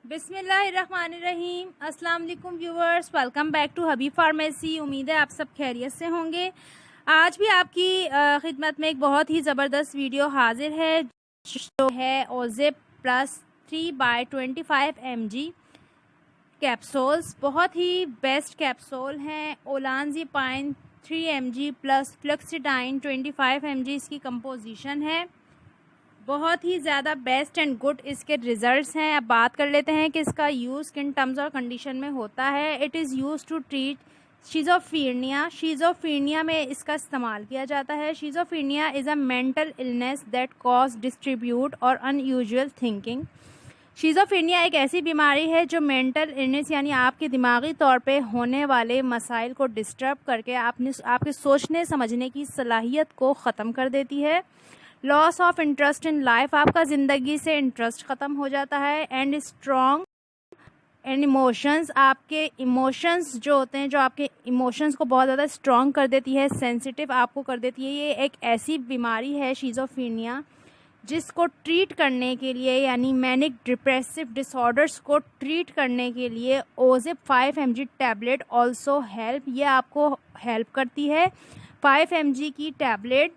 बिस्मिल्लाहिर्रहमानिर्रहीम। अस्सलाम वालेकुम viewers, welcome back to Habib pharmacy. उम्मीद है आप सब खैरियत से होंगे। आज भी आपकी खिदमत में एक बहुत ही ज़बरदस्त वीडियो हाजिर है जो है ओज़िप प्लस 3/25 mg कैप्सूल्स। बहुत ही बेस्ट कैप्सूल हैं। ओलानज़ेपाइन 3 mg प्लस फ्लेक्सीडाइन 25 mg इसकी कंपोजिशन है। बहुत ही ज़्यादा बेस्ट एंड गुड इसके रिजल्ट्स हैं। अब बात कर लेते हैं कि इसका यूज़ किन टर्म्स और कंडीशन में होता है। It is use to treat schizophrenia में इसका इस्तेमाल किया जाता है। Schizophrenia is a mental illness that cause distribute और अनयूजुअल थिंकिंग। शीज़ोफ्रीनिया एक ऐसी बीमारी है जो मेंटल इलनेस यानी आपके दिमागी तौर पे होने वाले मसाइल को डिस्टर्ब करके आपके सोचने समझने की सलाहियत को ख़त्म कर देती है। Loss of interest in life, आपका ज़िंदगी से इंटरेस्ट ख़त्म हो जाता है। एंड स्ट्रॉन्ग एंड इमोशंस, आपके इमोशंस जो होते हैं, जो आपके इमोशंस को बहुत ज़्यादा स्ट्रॉन्ग कर देती है, सेंसिटिव आपको कर देती है। ये एक ऐसी बीमारी है शीज़ोफ्रीनिया जिसको ट्रीट करने के लिए यानी मैनिक डिप्रेसिव डिसऑर्डर्स को ट्रीट करने के लिए ओज़िप 5 mg टैबलेट ऑल्सो हेल्प, ये आपको हेल्प करती है। 5 mg की टैबलेट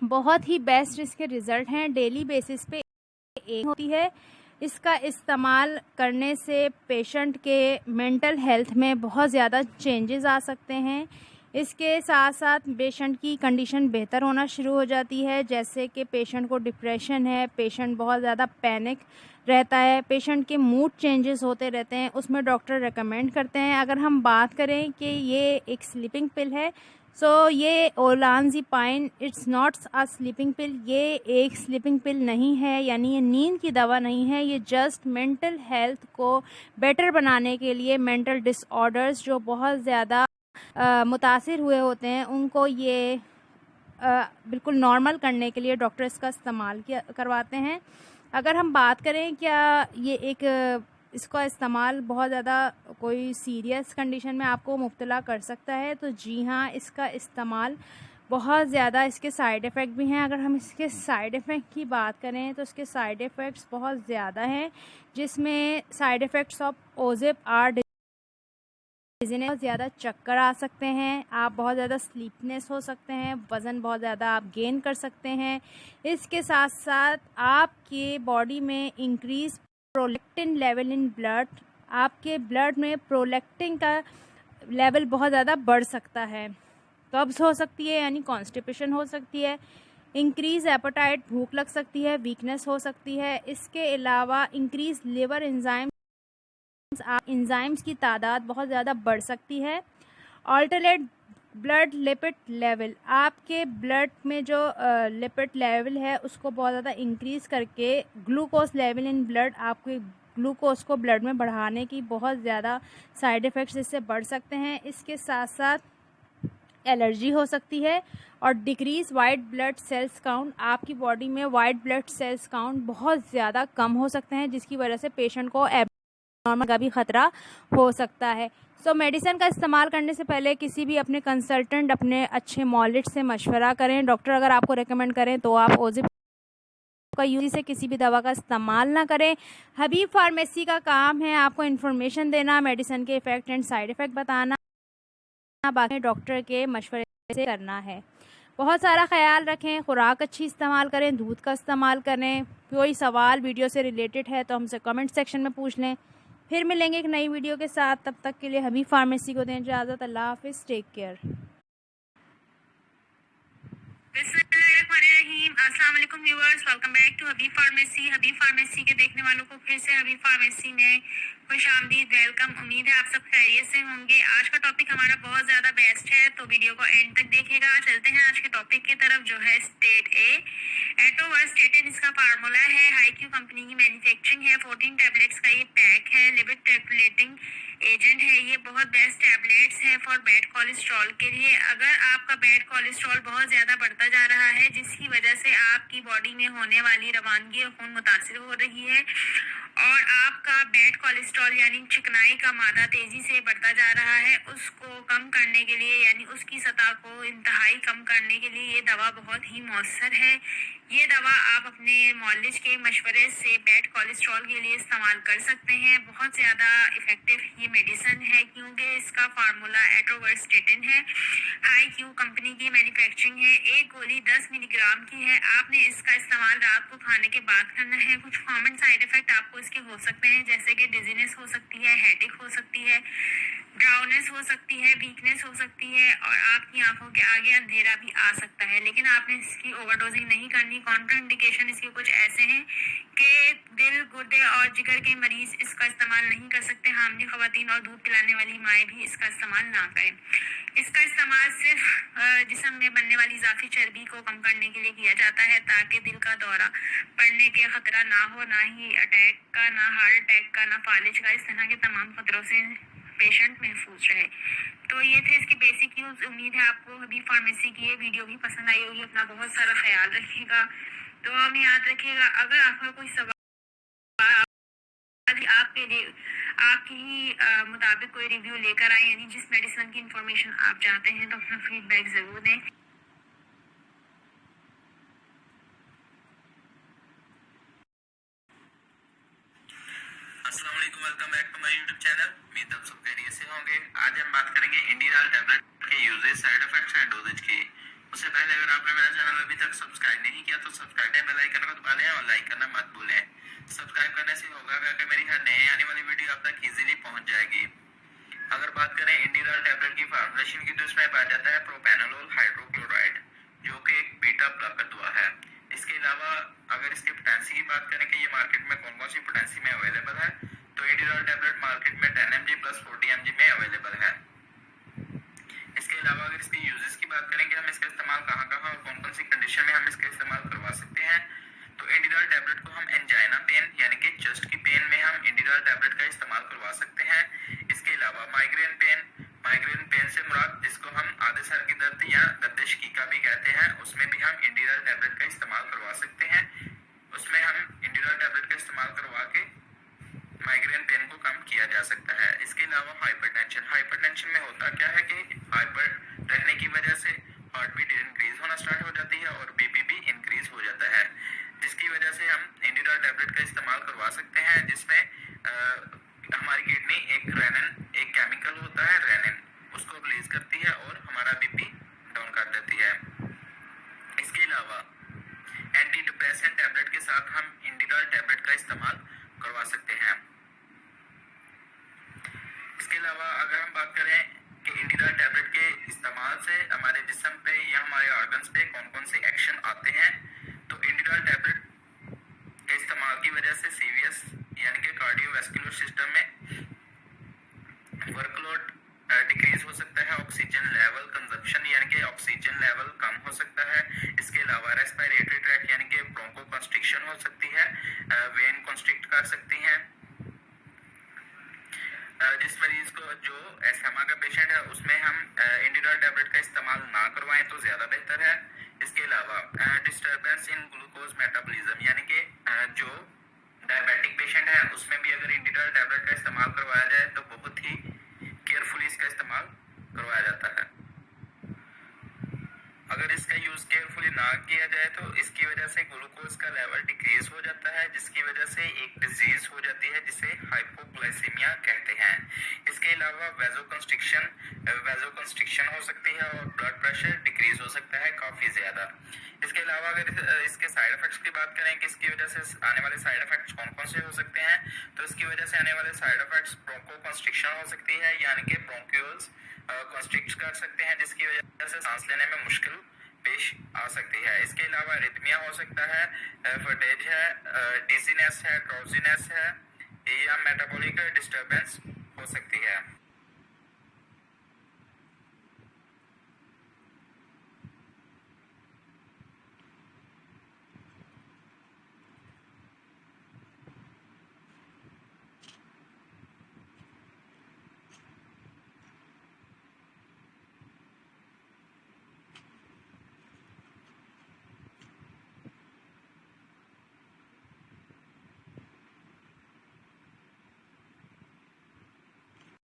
बहुत ही बेस्ट इसके रिज़ल्ट हैं। डेली बेसिस पे एक होती है। इसका इस्तेमाल करने से पेशेंट के मेंटल हेल्थ में बहुत ज़्यादा चेंजेस आ सकते हैं। इसके साथ साथ पेशेंट की कंडीशन बेहतर होना शुरू हो जाती है, जैसे कि पेशेंट को डिप्रेशन है, पेशेंट बहुत ज़्यादा पैनिक रहता है, पेशेंट के मूड चेंजेस होते रहते हैं, उसमें डॉक्टर रेकमेंड करते हैं। अगर हम बात करें कि ये एक स्लीपिंग पिल है, ये ओलानज़ेपाइन इट्स नॉट अ स्लीपिंग पिल, ये एक स्लीपिंग पिल नहीं है, यानी ये नींद की दवा नहीं है। ये जस्ट मेंटल हेल्थ को बेटर बनाने के लिए, मेंटल डिसऑर्डर्स जो बहुत ज़्यादा मुतासिर हुए होते हैं उनको ये बिल्कुल नॉर्मल करने के लिए डॉक्टर इसका इस्तेमाल करवाते हैं। अगर हम बात करें क्या ये इसका इस्तेमाल बहुत ज़्यादा कोई सीरियस कंडीशन में आपको मुब्तला कर सकता है, तो जी हाँ, इसका इस्तेमाल बहुत ज़्यादा, इसके साइड इफ़ेक्ट भी हैं। अगर हम इसके साइड इफ़ेक्ट की बात करें तो इसके साइड इफ़ेक्ट्स बहुत ज़्यादा हैं, जिसमें साइड इफ़ेक्ट्स ऑफ ओज़िप आर डिज़ीनेस, बहुत ज़्यादा चक्कर आ सकते हैं, आप बहुत ज़्यादा स्लीपनेस हो सकते हैं, वज़न बहुत ज़्यादा आप गेन कर सकते हैं। इसके साथ साथ आपके बॉडी में increase prolactin level in blood, आपके ब्लड में प्रोलैक्टिन का लेवल बहुत ज़्यादा बढ़ सकता है। कब्ज़ हो सकती है यानी कॉन्स्टिपेशन हो सकती है, इंक्रीज एपेटाइट, भूख लग सकती है, वीकनेस हो सकती है। इसके अलावा इंक्रीज लिवर एंजाइम्स की तादाद बहुत ज़्यादा बढ़ सकती है। ऑल्टरनेट ब्लड लिपिड लेवल, आपके ब्लड में जो लिपिड लेवल है उसको बहुत ज़्यादा इंक्रीज़ करके ग्लूकोज लेवल इन ब्लड, आपके ग्लूकोज को ब्लड में बढ़ाने की बहुत ज़्यादा साइड इफ़ेक्ट्स इससे बढ़ सकते हैं। इसके साथ साथ एलर्जी हो सकती है और decrease white blood cells count, आपकी बॉडी में वाइट ब्लड सेल्स काउंट बहुत ज़्यादा कम हो सकते हैं, जिसकी वजह से पेशेंट को नॉर्मल का भी खतरा हो सकता है। मेडिसिन का इस्तेमाल करने से पहले किसी भी अपने कंसल्टेंट, अपने अच्छे मॉलिट से मशवरा करें। डॉक्टर अगर आपको रेकमेंड करें तो आप ओज़िप का यूज़ से किसी भी दवा का इस्तेमाल ना करें। हबीब फार्मेसी का काम है आपको इन्फॉर्मेशन देना, मेडिसिन के इफ़ेक्ट एंड साइड इफ़ेक्ट बताना, बाकी डॉक्टर के मशवरे से करना है। बहुत सारा ख्याल रखें, खुराक अच्छी इस्तेमाल करें, दूध का इस्तेमाल करें। कोई सवाल वीडियो से रिलेटेड है तो हमसे कमेंट सेक्शन में पूछ लें। फिर मिलेंगे एक नई वीडियो के साथ, तब तक के लिए हबीब फार्मेसी को दें इजाज़त। अल्लाह हाफिज़, टेक केयर। बिस्मिल्लाहिर्रहमानिर्रहीम। अस्सलाम वालेकुम viewers, welcome back to Habib pharmacy. Habib pharmacy के देखने वालों को फिर से हबीब फार्मेसी में खुशामदीद, वेलकम। उम्मीद है आप सब खैरियत से होंगे। आज का टॉपिक हमारा बहुत ज़्यादा बेस्ट है, तो वीडियो को एंड तक देखिएगा। चलते हैं आज के टॉपिक की तरफ, जो है स्टेट ए एटोवर्स्टेटिन। इसका फार्मूला है, हाईक्यू कंपनी की मैन्युफैक्चरिंग है, 14 टैबलेट्स का ये पैक है, लिपिड रेगुलेटिंग एजेंट है। ये बहुत बेस्ट टैबलेट्स है फॉर बैड कोलेस्ट्रॉल के लिए। अगर आपका बैड कोलेस्ट्रॉल बहुत ज़्यादा बढ़ता जा रहा है, जिसकी वजह से आपकी बॉडी में होने वाली रवानगी और खून मुतासिर हो रही है, और आपका बैड कोलेस्ट्रॉल यानी चिकनाई का मादा तेजी से बढ़ता जा रहा है, उसको कम करने के लिए यानी उसकी सतह को इंतहाई कम करने के लिए ये दवा बहुत ही मौसर है। ये दवा आप अपने मॉलिज के मशवरे से बैड कोलेस्ट्रॉल के लिए इस्तेमाल कर सकते हैं। बहुत ज़्यादा इफेक्टिव ये मेडिसिन है क्योंकि इसका फार्मूला एट्रोवर्स्टेटिन है। IQ कंपनी की मैन्युफैक्चरिंग है। एक गोली 10 मिलीग्राम की है। आपने इसका इस्तेमाल रात को खाने के बाद करना है। कुछ कॉमन साइड इफेक्ट आपको इसके हो सकते हैं, जैसे कि डिजीनेस हो सकती है, हेडेक हो सकती है, ड्राउनेस हो सकती है, वीकनेस हो सकती है और आपकी आंखों के आगे अंधेरा भी आ सकता है। लेकिन आपने इसकी ओवरडोजिंग नहीं करनी। कॉन्ट्राइंडिकेशन इसके कुछ ऐसे हैं कि दिल, गुर्दे और जिगर के मरीज इसका इस्तेमाल नहीं कर सकते। हामिल खवातीन और दूध पिलाने वाली माएँ भी इसका इस्तेमाल ना करें। इसका इस्तेमाल सिर्फ जिस्म में बनने वाली इजाफी चर्बी को कम करने के लिए किया जाता है ताकि दिल का दौरा पड़ने के खतरा ना हो, ना ही अटैक का, ना हार्ट अटैक का, ना फालिज का। इस तरह के तमाम खतरों से पेशेंट महफूज रहे। तो ये थे इसकी बेसिक यूज। उम्मीद है आपको हबीब फार्मेसी की ये वीडियो भी पसंद आई होगी। अपना बहुत सारा ख्याल रखिएगा, दुआ में याद रखिएगा। अगर आपका कोई सवाल आपके लिए आपके ही मुताबिक कोई रिव्यू लेकर आए यानी जिस मेडिसिन की इंफॉर्मेशन आप चाहते हैं तो अपना फीडबैक जरूर दें। अस्सलाम वालेकुम, welcome back to my YouTube channel. उम्मीद आप सब खैरियत से होंगे। आज हम बात करेंगे इंडिराल टैबलेट के uses, side effects and dosages की। उससे पहले अगर आपने मेरा चैनल अभी तक सब्सक्राइब नहीं किया तो सब्सक्राइब के बेल आइकन को दबा लें और लाइक करना मत भूलें। सब्सक्राइब करने से होगा कि मेरी हर नए आने वाली वीडियो आप तक इजीली पहुंच जाएगी। अगर बात करें इंडिराल टैबलेट की फॉर्मुलेशन की तो इसमें पाया जाता है प्रोपेनोलोल हाइड्रोक्लोराइड, जो कि एक बीटा ब्लॉकर दवा है। इसके अलावा अगर इसके पोटेंसी की बात करें कि ये मार्केट में कौन कौन सी पोटेंसी में अवेलेबल है, तो इंडिराल टैबलेट मार्केट में 10 mg प्लस 40 mg में अवेलेबल है। इसके अलावा अगर इसके यूजेस की बात करें कि हम इसका इस्तेमाल कहाँ कहाँ और कौन कौन सी कंडीशन में हम इसका इस्तेमाल करवा सकते हैं, तो इंडिराल टैबलेट को हम एंजाइना पेन यानी कि चेस्ट की पेन में हम इंडिराल टैबलेट का इस्तेमाल करवा सकते हैं। इसके अलावा माइग्रेन पेन से मुराद जिसको हम आधे सर की दर्द या दर्द शकीका भी कहते हैं, उसमें भी हम इंडिराल टैबलेट का इस्तेमाल करवा सकते हैं। उसमें हम इंडिराल टैबलेट का इस्तेमाल करवा के माइग्रेन पेन को कम किया जा सकता है। इसके अलावा हाइपरटेंशन में होता क्या है कि हाइपर रहने की वजह से हार्ट बीट इंक्रीज होना स्टार्ट हो जाती है और बीपी भी इंक्रीज हो जाता है, जिसकी वजह से हम इंडिराल टैबलेट का इस्तेमाल करवा सकते हैं, जिसमें हमारी किडनी एक केमिकल होता है रेनिन, उसको रिलीज करती है और हमारा बीपी डाउन कर देती है। इसके अलावा एंटी डिप्रेसेंट टैबलेट के साथ हम इंडिराल टैबलेट का इस्तेमाल करवा सकते हैं। इसके अलावा अगर हम बात करें कि इंडिराल टैबलेट के इस्तेमाल से हमारे जिस्म पे या हमारे ऑर्गन्स पे कौन कौन से एक्शन आते हैं, तो इंडिराल टैबलेट के इस्तेमाल की वजह से सीवीएस यानी कि कार्डियोवैस्कुलर सिस्टम में वर्कलोड डिक्रीज हो सकता है, ऑक्सीजन लेवल कंजप्शन यानी कि ऑक्सीजन लेवल कम हो सकता है। इसके अलावा रेस्पिरेटरी ट्रैक्ट यानी कि ब्रोंको कंस्ट्रिक्शन हो सकती है, वेन कंस्ट्रिक्ट कर सकती हैं। जिस मरीज को जो एस्थमा का पेशेंट है उसमें हम इंडिराल टैबलेट का इस्तेमाल ना करवाएं तो ज्यादा बेहतर है। इसके अलावा डिस्टर्बेंस इन ग्लूकोज मेटाबॉलिज्म यानी कि जो डायबिटिक पेशेंट है उसमें भी अगर इंडिराल टैबलेट का इस्तेमाल करवाया जाए तो बहुत ही केयरफुली इसका इस्तेमाल करवाया जाता है। अगर इसका यूज केयरफुली ना किया जाए तो इसकी वजह से ग्लूकोज का लेवल डिक्रीज हो जाता है, जिसकी वजह से एक डिजीज हो जाती है जिसे हाइपोग्लाइसीमिया कहते हैं। इसके अलावा वेजोकंस्ट्रिक्शन हो सकती है और ब्लड प्रेशर डिक्रीज हो सकता है काफी ज्यादा। इसके अलावा अगर इसके साइड इफेक्ट्स की बात करें कि इसकी वजह से आने वाले साइड इफेक्ट्स कौन कौन से हो सकते हैं, तो इसकी वजह से आने वाले साइड इफेक्ट्स ब्रोंको कंस्ट्रिक्शन हो सकती है यानी कि ब्रोंक्यूल्स कंस्ट्रिक्ट कर सकते हैं, जिसकी वजह से सांस लेने में मुश्किल पेश आ सकती है। इसके अलावा रिथमिया हो सकता है, फटेज है, डिजीनेस है, ड्राउजीनेस है या मेटाबॉलिक डिस्टर्बेंस हो सकती है।